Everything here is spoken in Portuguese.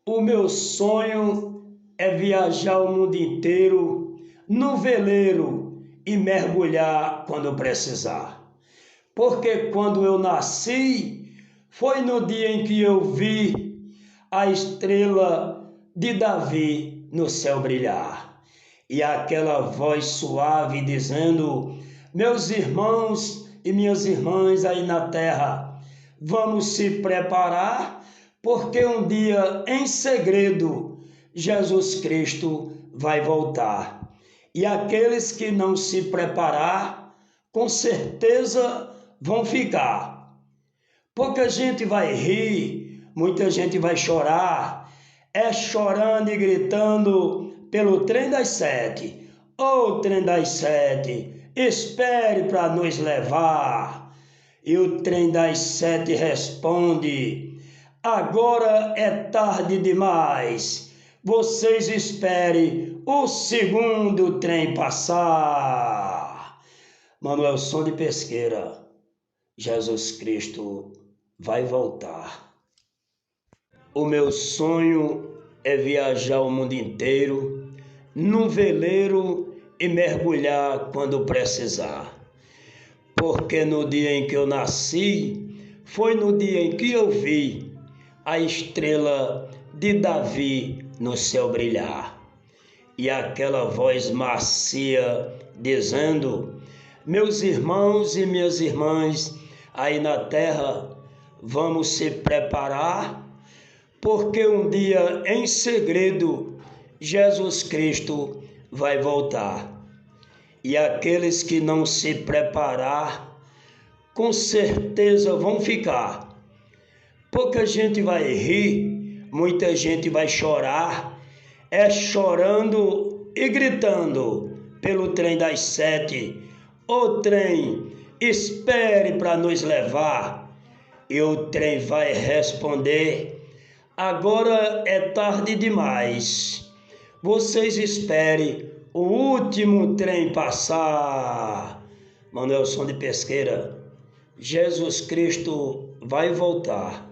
O meu sonho é viajar o mundo inteiro no veleiro e mergulhar quando precisar. Porque quando eu nasci, foi no dia em que eu vi a estrela de Davi no céu brilhar. E aquela voz suave dizendo: meus irmãos e minhas irmãs aí na terra, vamos se preparar, porque um dia em segredo Jesus Cristo vai voltar. E aqueles que não se preparar, com certeza vão ficar. Pouca gente vai rir, muita gente vai chorar, é chorando e gritando pelo trem das 7. Ô trem das 7, espere para nos levar. E o trem das 7 responde: agora é tarde demais, vocês esperem o segundo trem passar. Manuelson de Pesqueira, Jesus Cristo vai voltar. O meu sonho é viajar o mundo inteiro num veleiro e mergulhar quando precisar. Porque no dia em que eu nasci, foi no dia em que eu vi a estrela de Davi no céu brilhar. E aquela voz macia dizendo: meus irmãos e minhas irmãs aí na terra, vamos se preparar, porque um dia em segredo Jesus Cristo vai voltar. E aqueles que não se preparar, com certeza vão ficar. Pouca gente vai rir, muita gente vai chorar, é chorando e gritando pelo trem das 7. O trem, espere para nos levar. E o trem vai responder: agora é tarde demais, vocês esperem o último trem passar. Manuelson de Pesqueira, Jesus Cristo vai voltar.